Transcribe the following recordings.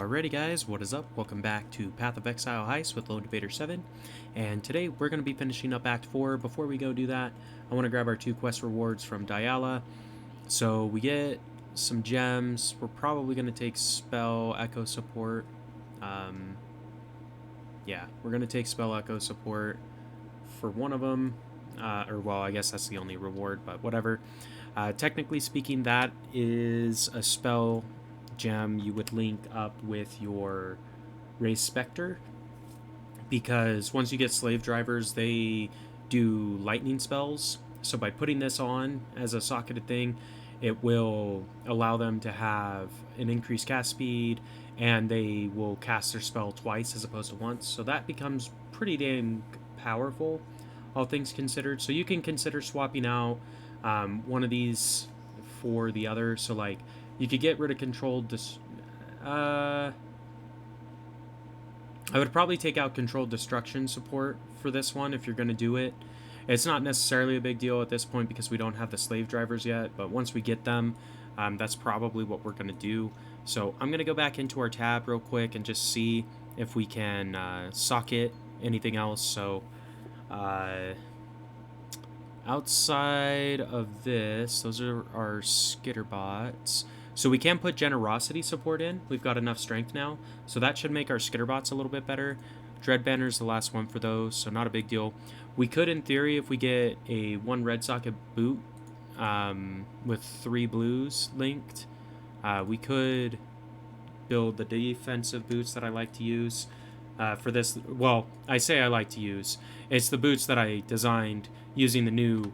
Alrighty guys, what is up? Welcome back to Path of Exile Heist with LD7, and today we're going to be finishing up Act 4. Before we go do that, I want to grab our 2 quest rewards from Diablo. So we get some gems. We're probably going to take Spell Echo Support. Yeah, we're going to take Spell Echo Support for one of them. Well, I guess that's the only reward, but whatever. Technically speaking, that is a spell gem you would link up with your Raise Spectre, because once you get slave drivers, they do lightning spells. So by putting this on as a socketed thing, it will allow them to have an increased cast speed, and they will cast their spell twice as opposed to once. So that becomes pretty damn powerful, all things considered. So you can consider swapping out one of these for the other. So like, you could get rid of controlled I would probably take out controlled destruction support for this one if you're going to do it. It's not necessarily a big deal at this point because we don't have the slave drivers yet, but once we get them, that's probably what we're going to do. So I'm going to go back into our tab real quick and just see if we can socket anything else. So outside of this, those are our skitterbots. So we can put generosity support in. We've got enough strength now, so that should make our skitterbots a little bit better. Dread Banner's the last one for those, so not a big deal. We could, in theory, if we get a 1 red socket boot with 3 blues linked, we could build the defensive boots that I like to use for this. Well, I say I like to use. It's the boots that I designed using the new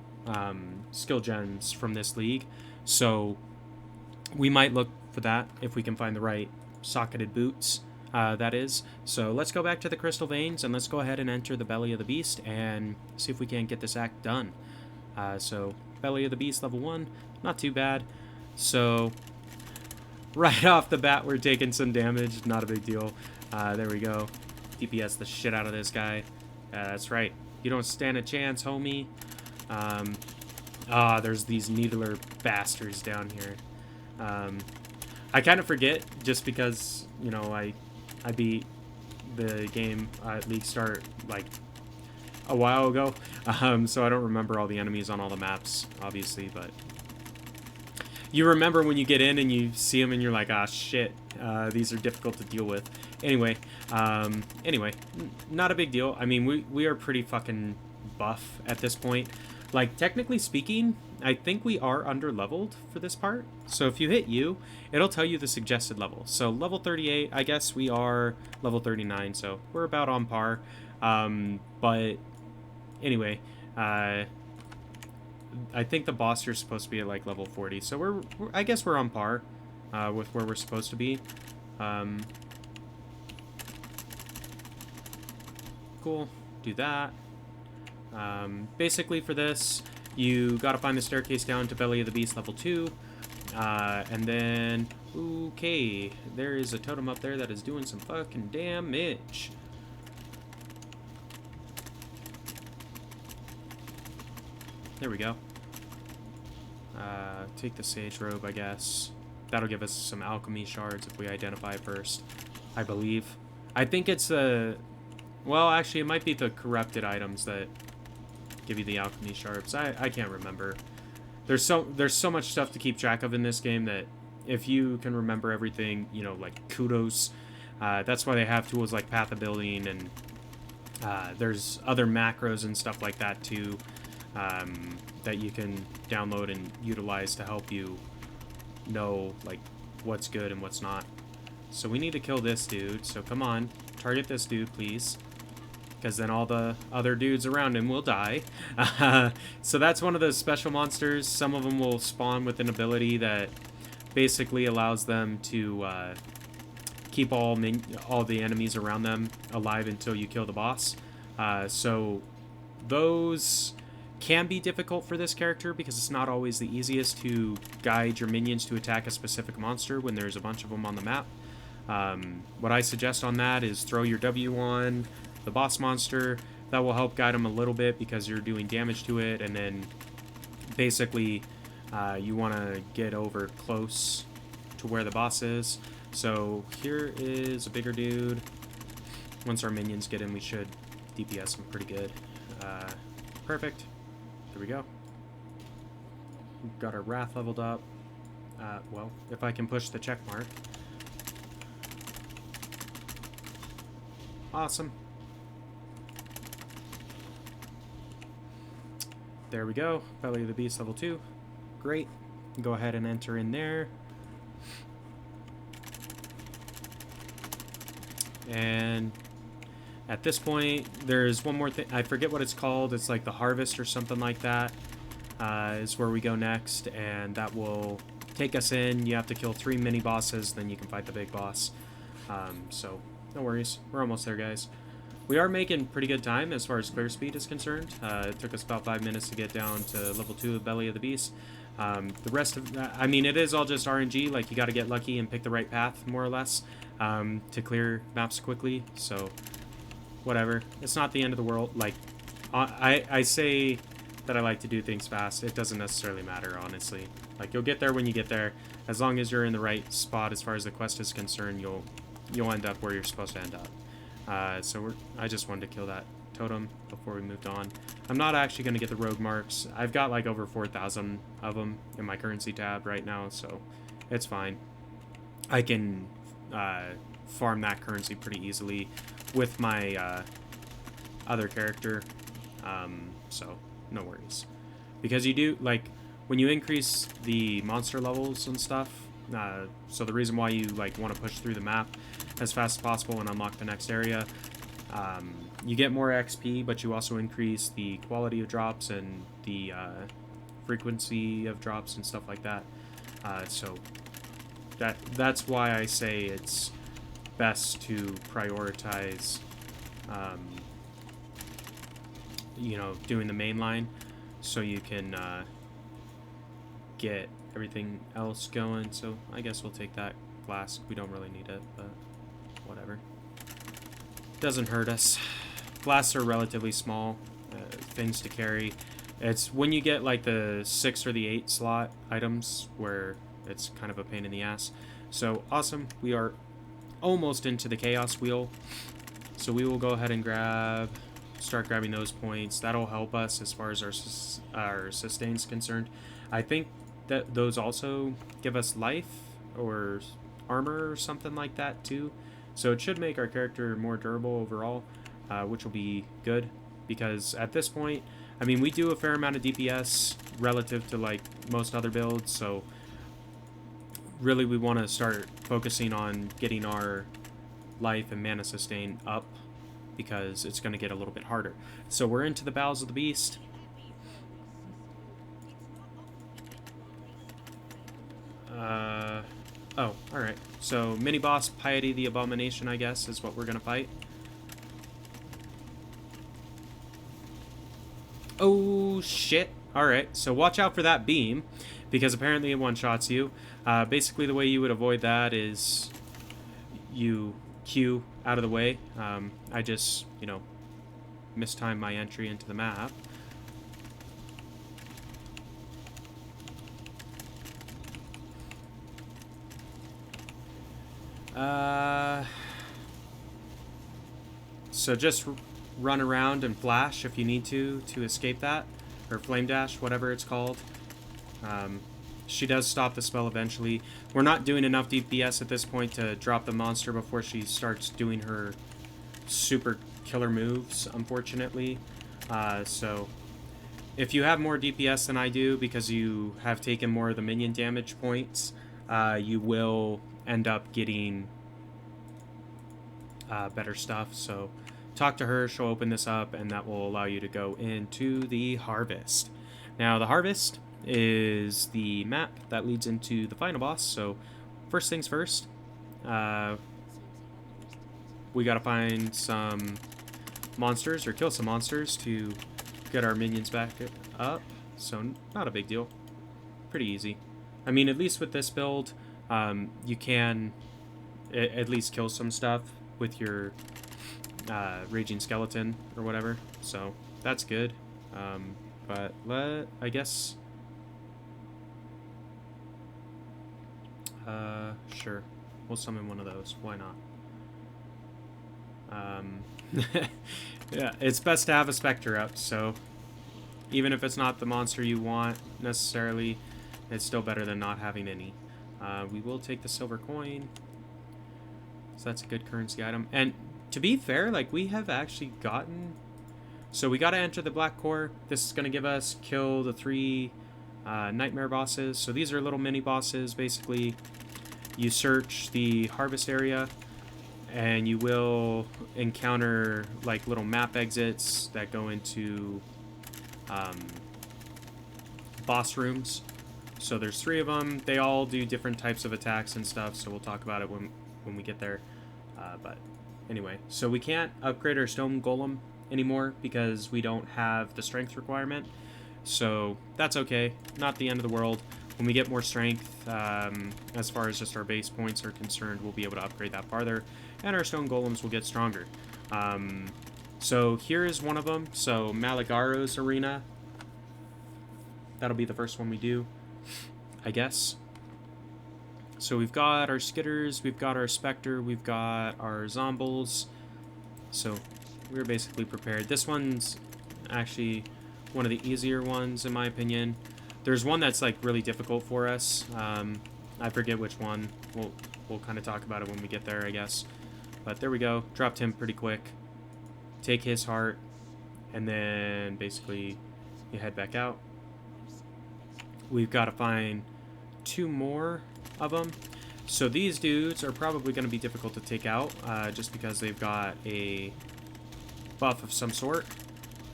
skill gems from this league. So we might look for that if we can find the right socketed boots, that is. So let's go back to the crystal veins and let's go ahead and enter the belly of the beast and see if we can't get this act done. So belly of the beast level 1, not too bad. So right off the bat we're taking some damage, not a big deal. There we go. DPS the shit out of this guy. That's right, you don't stand a chance, homie. There's these needler bastards down here. I kind of forget just because, you know, I beat the game at League Start like a while ago, so I don't remember all the enemies on all the maps, obviously, but you remember when you get in and you see them and you're like, ah, shit, these are difficult to deal with. Anyway, not a big deal. I mean, we are pretty fucking buff at this point. Like, technically speaking, I think we are under-leveled for this part. So if you hit U, it'll tell you the suggested level. So level 38, I guess we are level 39, so we're about on par. But anyway, I think the boss here is supposed to be at like level 40. So I guess we're on par with where we're supposed to be. Cool, do that. Basically for this, you gotta find the staircase down to Belly of the Beast level 2, and then, okay, there is a totem up there that is doing some fucking damage. There we go. Take the Sage Robe, I guess. That'll give us some alchemy shards if we identify first, I believe. I think it's well, actually, it might be the corrupted items that give you the alchemy shards. I can't remember. There's so much stuff to keep track of in this game that if you can remember everything, you know, like, kudos. That's why they have tools like path of building, and there's other macros and stuff like that too, that you can download and utilize to help you know, like, what's good and what's not. So we need to kill this dude, so come on, target this dude, please, because then all the other dudes around him will die. So that's one of the special monsters. Some of them will spawn with an ability that basically allows them to keep all the enemies around them alive until you kill the boss. So those can be difficult for this character because it's not always the easiest to guide your minions to attack a specific monster when there's a bunch of them on the map. What I suggest on that is throw your W on the boss monster. That will help guide them a little bit because you're doing damage to it, and then basically you want to get over close to where the boss is. So here is a bigger dude. Once our minions get in, we should DPS him pretty good. Perfect. There we go. We've got our wrath leveled up. Well, if I can push the check mark. Awesome. There we go. Belly of the Beast level 2. Great. Go ahead and enter in there. And at this point, there's one more thing. I forget what it's called. It's like the harvest or something like that. Is where we go next, and that will take us in. You have to kill 3 mini bosses, then you can fight the big boss. So no worries. We're almost there, guys. We are making pretty good time as far as clear speed is concerned. It took us about 5 minutes to get down to level 2 of Belly of the Beast. The rest of, I mean, it is all just RNG. Like, you got to get lucky and pick the right path, more or less, to clear maps quickly. So, whatever. It's not the end of the world. Like, I say that I like to do things fast. It doesn't necessarily matter, honestly. Like, you'll get there when you get there. As long as you're in the right spot as far as the quest is concerned, you'll end up where you're supposed to end up. So I just wanted to kill that totem before we moved on. I'm not actually going to get the rogue marks. I've got like over 4,000 of them in my currency tab right now, so it's fine. I can farm that currency pretty easily with my other character, so no worries. Because you do, like, when you increase the monster levels and stuff, so the reason why you like want to push through the map as fast as possible and unlock the next area, you get more XP, but you also increase the quality of drops and the frequency of drops and stuff like that. So that's why I say it's best to prioritize, you know, doing the main line, so you can get everything else going. So I guess we'll take that flask. We don't really need it, but whatever. Doesn't hurt us. Flasks are relatively small things to carry. It's when you get like the 6 or the 8 slot items where it's kind of a pain in the ass. So awesome. We are almost into the chaos wheel. So we will go ahead and start grabbing those points. That'll help us as far as our sustain's concerned. I think that those also give us life or armor or something like that too. So it should make our character more durable overall, which will be good, because at this point, I mean, we do a fair amount of DPS relative to like most other builds, so really we want to start focusing on getting our life and mana sustain up, because it's going to get a little bit harder. So we're into the bowels of the beast. Oh, alright. So, mini-boss, Piety the Abomination, I guess, is what we're gonna fight. Oh, shit. Alright, so watch out for that beam, because apparently it one-shots you. Basically, the way you would avoid that is you Q out of the way. I just, you know, mistimed my entry into the map. So just run around and flash if you need to escape that, or flame dash, whatever it's called. She does stop the spell eventually. We're not doing enough DPS at this point to drop the monster before she starts doing her super killer moves, unfortunately. So if you have more DPS than I do, because you have taken more of the minion damage points, you will end up getting better stuff. So talk to her, she'll open this up, and that will allow you to go into the harvest. Now the harvest is the map that leads into the final boss. So first things first, we gotta find some monsters, or kill some monsters, to get our minions back up. So not a big deal, pretty easy. I mean, at least with this build, you can at least kill some stuff with your Raging Skeleton or whatever, so that's good. But I guess, sure. We'll summon one of those. Why not? Yeah, it's best to have a Spectre up, so even if it's not the monster you want necessarily, it's still better than not having any. We will take the silver coin, so that's a good currency item. And to be fair, like, we have actually gotten... So we got to enter the Black Core. This is going to give us kill the 3 nightmare bosses. So these are little mini bosses, basically. You search the harvest area, and you will encounter like little map exits that go into boss rooms. So there's 3 of them. They all do different types of attacks and stuff, so we'll talk about it when we get there. But anyway, so we can't upgrade our stone golem anymore because we don't have the strength requirement. So that's okay. Not the end of the world. When we get more strength, as far as just our base points are concerned, we'll be able to upgrade that farther, and our stone golems will get stronger. So here is one of them. So Malagaro's Arena. That'll be the first one we do, I guess. So we've got our Skitters, we've got our Spectre, we've got our Zombles. So we're basically prepared. This one's actually one of the easier ones, in my opinion. There's one that's like really difficult for us. I forget which one. We'll kind of talk about it when we get there, I guess. But there we go. Dropped him pretty quick. Take his heart, and then basically you head back out. We've got to find 2 more of them. So these dudes are probably going to be difficult to take out, just because they've got a buff of some sort.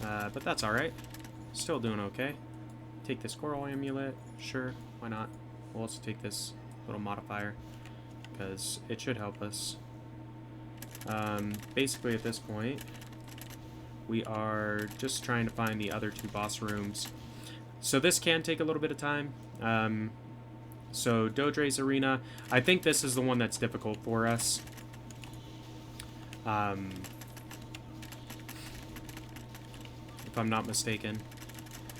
But that's alright. Still doing okay. Take this coral amulet. Sure, why not? We'll also take this little modifier, because it should help us. Basically at this point, we are just trying to find the other 2 boss rooms. So this can take a little bit of time. So Dodre's Arena, I think this is the one that's difficult for us. If I'm not mistaken.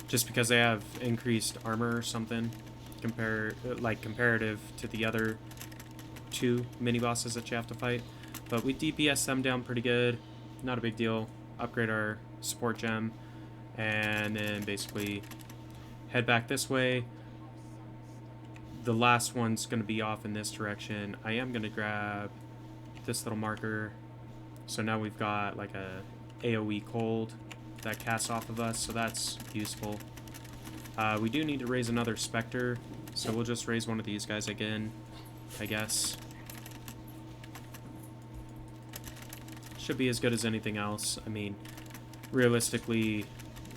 Just because they have increased armor or something, comparative to the other 2 mini bosses that you have to fight. But we DPS them down pretty good. Not a big deal. Upgrade our support gem, and then basically head back this way. The last one's going to be off in this direction. I am going to grab this little marker. So now we've got like a AoE cold that casts off of us, so that's useful. We do need to raise another Spectre, so we'll just raise one of these guys again, I guess. Should be as good as anything else. I mean, realistically,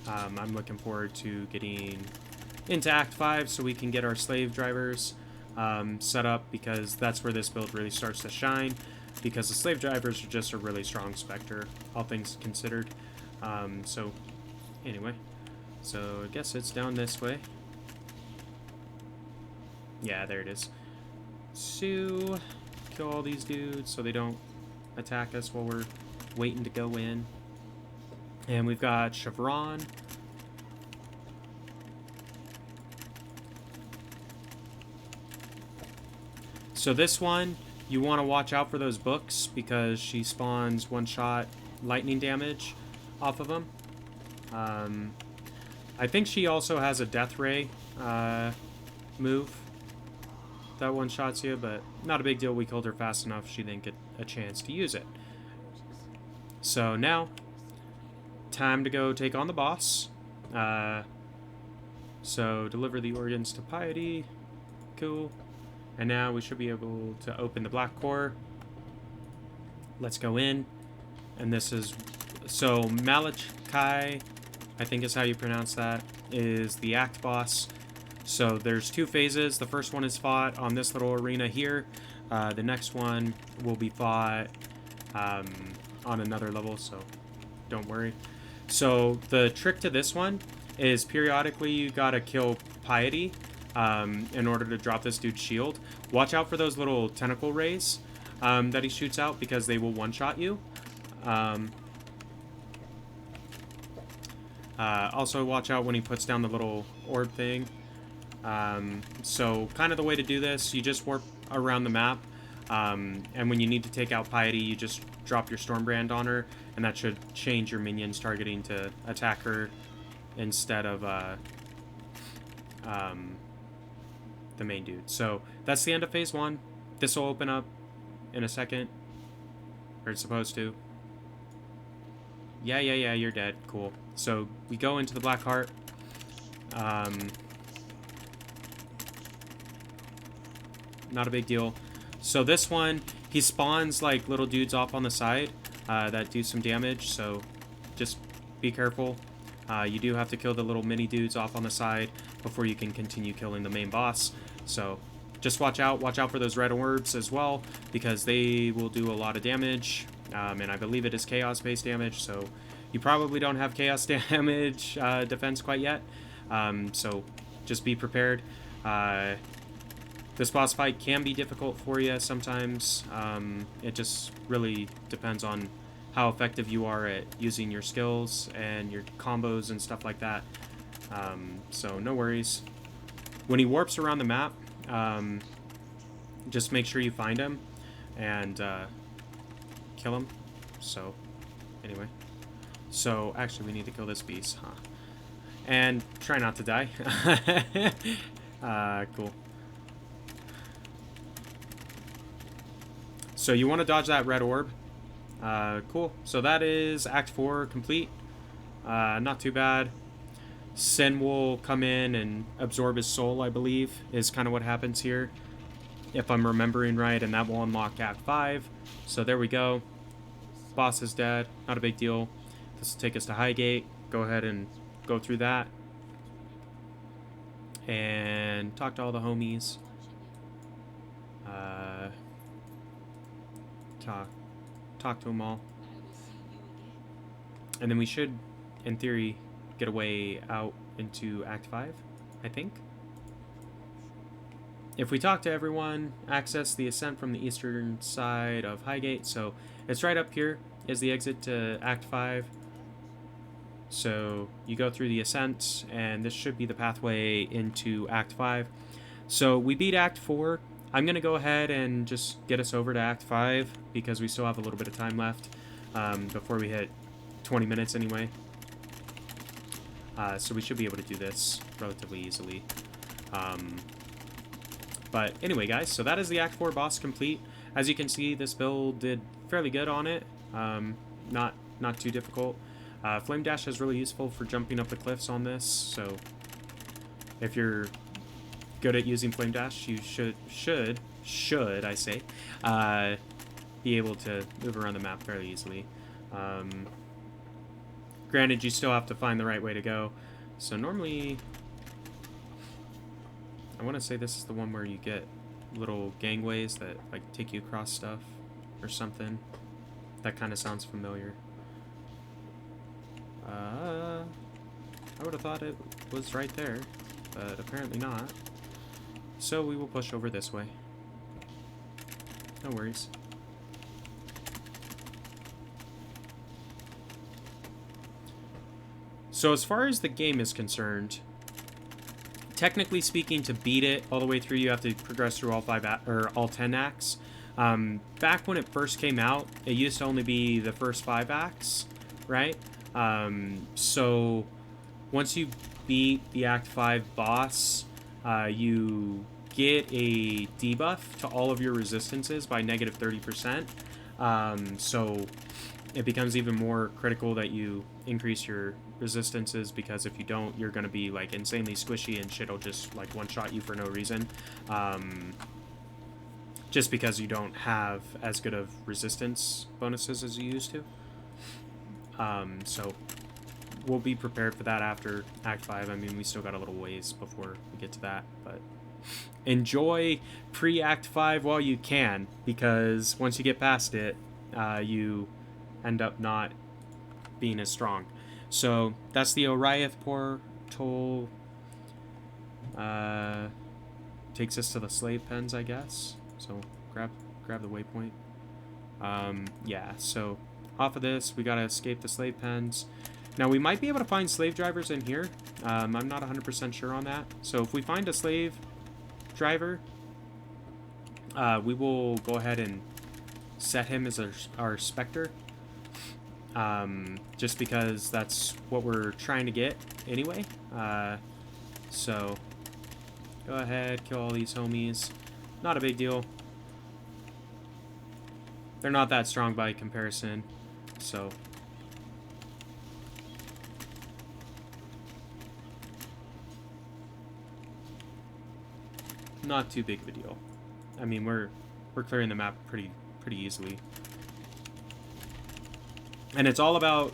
I'm looking forward to getting into Act 5 so we can get our slave drivers set up, because that's where this build really starts to shine, because the slave drivers are just a really strong Spectre, all things considered. So anyway, so I guess it's down this way. Yeah, there it is. So kill all these dudes so they don't attack us while we're waiting to go in. And we've got Chevron. So this one, you want to watch out for those books, because she spawns one-shot lightning damage off of them. I think she also has a death ray move that one-shots you, but not a big deal. We killed her fast enough she didn't get a chance to use it. So now, time to go take on the boss. So deliver the organs to Piety. Cool. And now we should be able to open the Black Core. Let's go in. And this is... So Malachi, I think is how you pronounce that, is the Act boss. So there's 2 phases. The first one is fought on this little arena here. The next one will be fought on another level, so don't worry. So the trick to this one is periodically you gotta kill Piety in order to drop this dude's shield. Watch out for those little tentacle rays that he shoots out, because they will one-shot you. Also watch out when he puts down the little orb thing. So kind of the way to do this, you just warp around the map. And when you need to take out Piety, you just drop your Stormbrand on her, and that should change your minions targeting to attack her instead of the main dude. So that's the end of phase 1. This will open up in a second, or it's supposed to. Yeah, you're dead. Cool. So we go into the Black Heart. Not a big deal. So this one, he spawns like little dudes off on the side that do some damage, so just be careful. You do have to kill the little mini dudes off on the side before you can continue killing the main boss. So just watch out for those red orbs as well, because they will do a lot of damage. And I believe it is chaos-based damage, so you probably don't have chaos damage defense quite yet. So just be prepared. This boss fight can be difficult for you sometimes. It just really depends on how effective you are at using your skills and your combos and stuff like that. So no worries. When he warps around the map, just make sure you find him and kill him. So anyway, so actually we need to kill this beast, huh? And try not to die. Cool. So you want to dodge that red orb. Cool. So that is Act 4 complete. Not too bad. Sin will come in and absorb his soul, I believe, is kind of what happens here, if I'm remembering right, and that will unlock Act 5. So there we go. Boss is dead. Not a big deal. This will take us to Highgate. Go ahead and go through that. And talk to all the homies. Talk to them all. And then we should, in theory, get a way out into Act 5, I think. If we talk to everyone, access the ascent from the eastern side of Highgate. So it's right up here is the exit to Act 5. So you go through the ascent, and this should be the pathway into Act 5. So we beat Act 4. I'm going to go ahead and just get us over to Act 5, because we still have a little bit of time left before we hit 20 minutes anyway. So we should be able to do this relatively easily. But anyway, guys, so that is the Act 4 boss complete. As you can see, this build did fairly good on it. Not too difficult. Flame Dash is really useful for jumping up the cliffs on this, so if you're good at using Flame Dash, you should I say, be able to move around the map fairly easily. Granted, you still have to find the right way to go. So normally, I want to say this is the one where you get little gangways that like take you across stuff or something. That kind of sounds familiar. I would have thought it was right there, but apparently not. So we will push over this way. No worries. So as far as the game is concerned, technically speaking, to beat it all the way through, you have to progress through all 10 acts. Back when it first came out, it used to only be the first 5 acts, right? So once you beat the Act 5 boss, you get a debuff to all of your resistances by negative 30%. So it becomes even more critical that you increase your resistances, because if you don't, you're going to be like insanely squishy and shit'll just like one-shot you for no reason. Just because you don't have as good of resistance bonuses as you used to. So we'll be prepared for that after Act 5. I mean, we still got a little ways before we get to that, but enjoy pre-Act 5 while you can, because once you get past it, you end up not being as strong. So that's the Oriath portal. Takes us to the slave pens, I guess. So grab the waypoint. Yeah, so off of this, we gotta escape the slave pens. Now, we might be able to find slave drivers in here. I'm not 100% sure on that. So if we find a slave driver, we will go ahead and set him as our Spectre. Just because that's what we're trying to get anyway. So go ahead, kill all these homies. Not a big deal. They're not that strong by comparison, so not too big of a deal. I mean, we're clearing the map pretty easily. And it's all about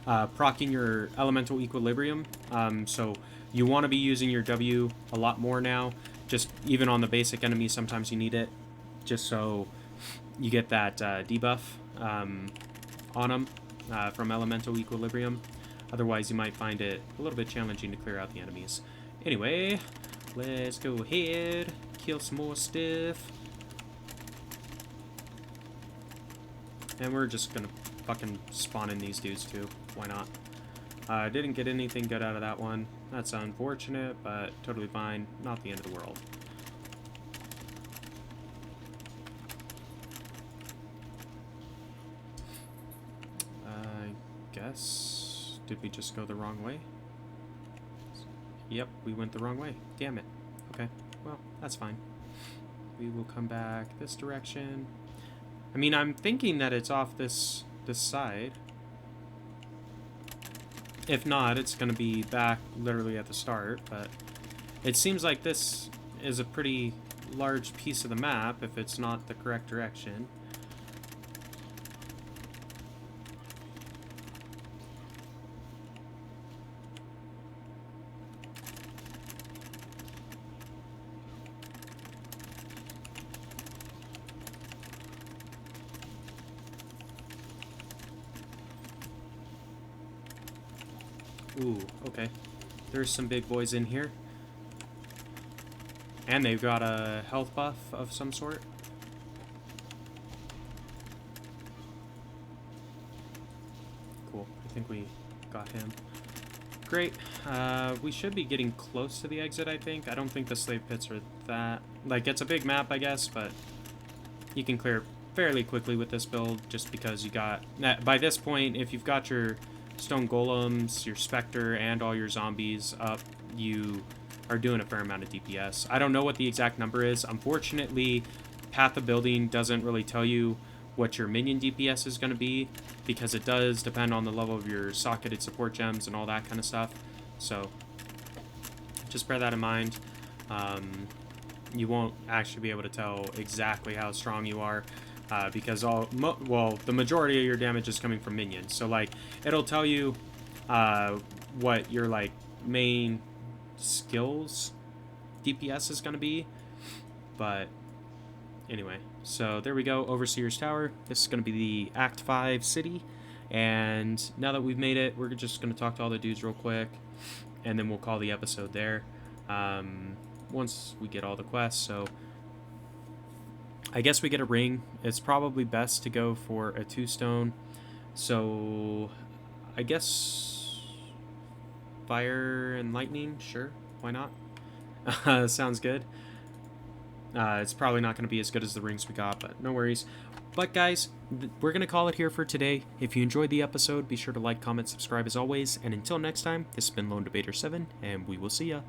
proccing your elemental equilibrium. So you want to be using your W a lot more now. Just even on the basic enemy, sometimes you need it, just so you get that debuff on them from elemental equilibrium. Otherwise, you might find it a little bit challenging to clear out the enemies. Anyway, let's go ahead, kill some more stuff. And we're just gonna fucking spawn in these dudes too. Why not? Didn't get anything good out of that one. That's unfortunate, but totally fine. Not the end of the world. I guess... Did we just go the wrong way? Yep, we went the wrong way. Damn it. Okay, well, that's fine. We will come back this direction. I mean, I'm thinking that it's off this side. If not, it's going to be back literally at the start, but it seems like this is a pretty large piece of the map if it's not the correct direction. Ooh, okay. There's some big boys in here. And they've got a health buff of some sort. Cool. I think we got him. Great. We should be getting close to the exit, I think. I don't think the slave pits are that... Like, it's a big map, I guess, but you can clear fairly quickly with this build just because you got... By this point, if you've got your stone golems, your specter, and all your zombies up, you are doing a fair amount of DPS. I don't know what the exact number is. Unfortunately, Path of Building doesn't really tell you what your minion DPS is going to be, because it does depend on the level of your socketed support gems and all that kind of stuff. So just bear that in mind. You won't actually be able to tell exactly how strong you are. Because the majority of your damage is coming from minions. So, like, it'll tell you what your, like, main skills DPS is going to be. But, anyway. So, there we go. Overseer's Tower. This is going to be the Act 5 city. And now that we've made it, we're just going to talk to all the dudes real quick. And then we'll call the episode there. Once we get all the quests, so... I guess we get a ring. It's probably best to go for a 2-stone. So, I guess fire and lightning, sure, why not? Sounds good. It's probably not going to be as good as the rings we got, but no worries. But guys, we're going to call it here for today. If you enjoyed the episode, be sure to like, comment, subscribe as always. And until next time, this has been LD7, and we will see ya.